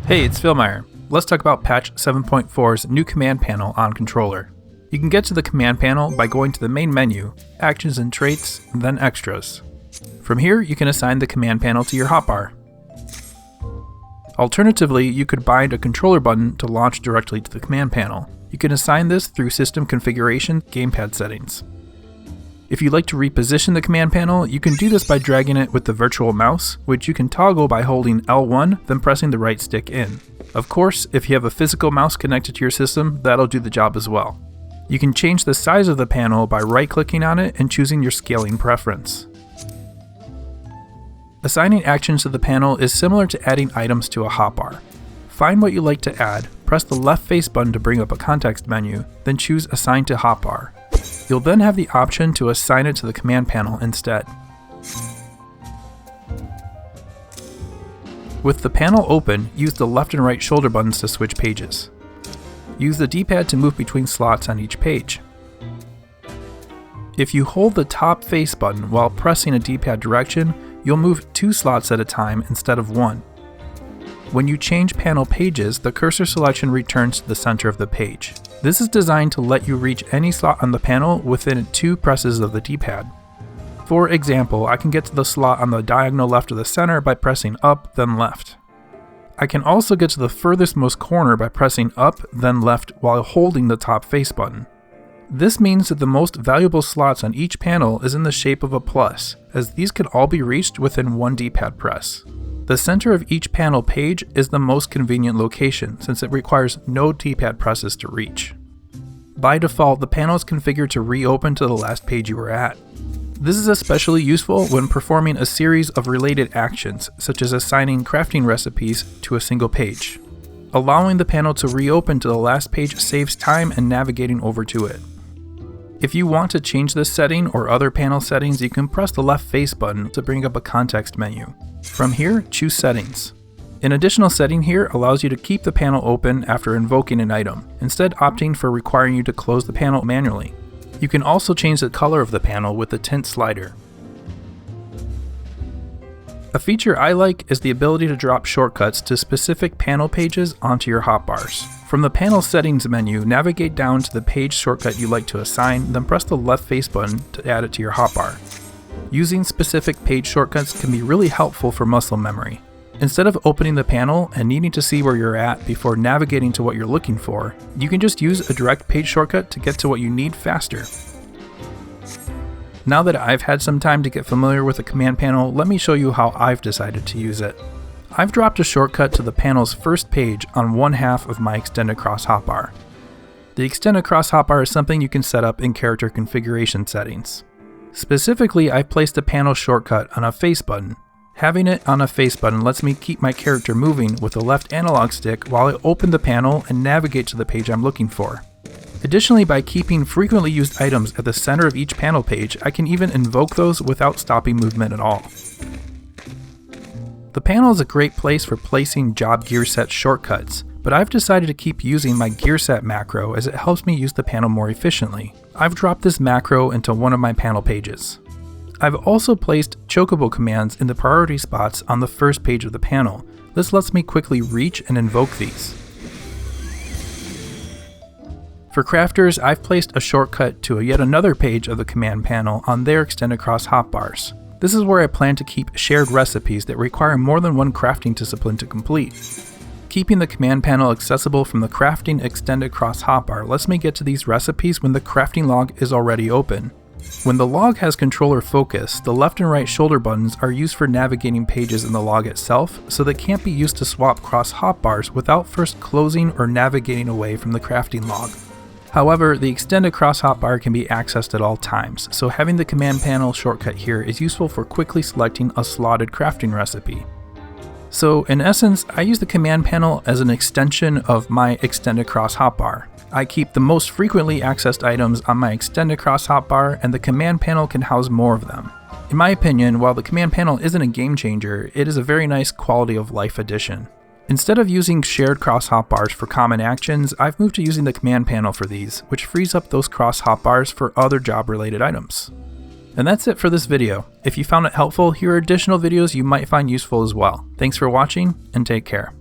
Hey, it's Philmeyer. Let's talk about patch 7.4's new command panel on controller. You can get to the command panel by going to the main menu, Actions and Traits, then Extras. From here, you can assign the command panel to your hotbar. Alternatively, you could bind a controller button to launch directly to the command panel. You can assign this through System Configuration, Gamepad Settings. If you'd like to reposition the command panel, you can do this by dragging it with the virtual mouse, which you can toggle by holding L1, then pressing the right stick in. Of course, if you have a physical mouse connected to your system, that'll do the job as well. You can change the size of the panel by right-clicking on it and choosing your scaling preference. Assigning actions to the panel is similar to adding items to a hotbar. Find what you like to add, press the left face button to bring up a context menu, then choose Assign to Hotbar. You'll then have the option to assign it to the command panel instead. With the panel open, use the left and right shoulder buttons to switch pages. Use the D-pad to move between slots on each page. If you hold the top face button while pressing a D-pad direction, you'll move 2 slots at a time instead of 1. When you change panel pages, the cursor selection returns to the center of the page. This is designed to let you reach any slot on the panel within 2 presses of the D-pad. For example, I can get to the slot on the diagonal left of the center by pressing up, then left. I can also get to the furthest most corner by pressing up, then left while holding the top face button. This means that the most valuable slots on each panel is in the shape of a plus, as these can all be reached within 1 D-pad press. The center of each panel page is the most convenient location since it requires no D-pad presses to reach. By default, the panel is configured to reopen to the last page you were at. This is especially useful when performing a series of related actions, such as assigning crafting recipes to a single page. Allowing the panel to reopen to the last page saves time and navigating over to it. If you want to change this setting or other panel settings, you can press the left face button to bring up a context menu. From here, choose Settings. An additional setting here allows you to keep the panel open after invoking an item, instead opting for requiring you to close the panel manually. You can also change the color of the panel with the tint slider. A feature I like is the ability to drop shortcuts to specific panel pages onto your hotbars. From the Panel Settings menu, navigate down to the page shortcut you like to assign, then press the left face button to add it to your hotbar. Using specific page shortcuts can be really helpful for muscle memory. Instead of opening the panel and needing to see where you're at before navigating to what you're looking for, you can just use a direct page shortcut to get to what you need faster. Now that I've had some time to get familiar with the command panel, let me show you how I've decided to use it. I've dropped a shortcut to the panel's first page on one half of my Extend Across hotbar. The Extend Across hotbar is something you can set up in character configuration settings. Specifically, I've placed a panel shortcut on a face button. Having it on a face button lets me keep my character moving with the left analog stick while I open the panel and navigate to the page I'm looking for. Additionally, by keeping frequently used items at the center of each panel page, I can even invoke those without stopping movement at all. The panel is a great place for placing job gear set shortcuts, but I've decided to keep using my gear set macro as it helps me use the panel more efficiently. I've dropped this macro into one of my panel pages. I've also placed chocobo commands in the priority spots on the first page of the panel. This lets me quickly reach and invoke these. For crafters, I've placed a shortcut to yet another page of the command panel on their Extend Across hotbars. This is where I plan to keep shared recipes that require more than one crafting discipline to complete. Keeping the command panel accessible from the Crafting Extend Across hotbar lets me get to these recipes when the crafting log is already open. When the log has controller focus, the left and right shoulder buttons are used for navigating pages in the log itself, so they can't be used to swap cross hotbars without first closing or navigating away from the crafting log. However, the Extend Across hotbar can be accessed at all times, so having the command panel shortcut here is useful for quickly selecting a slotted crafting recipe. So in essence, I use the command panel as an extension of my Extend Across hotbar. I keep the most frequently accessed items on my Extend Across hotbar, and the command panel can house more of them. In my opinion, while the command panel isn't a game changer, it is a very nice quality of life addition. Instead of using shared cross hotbars for common actions, I've moved to using the command panel for these, which frees up those cross hotbars for other job-related items. And that's it for this video. If you found it helpful, here are additional videos you might find useful as well. Thanks for watching, and take care.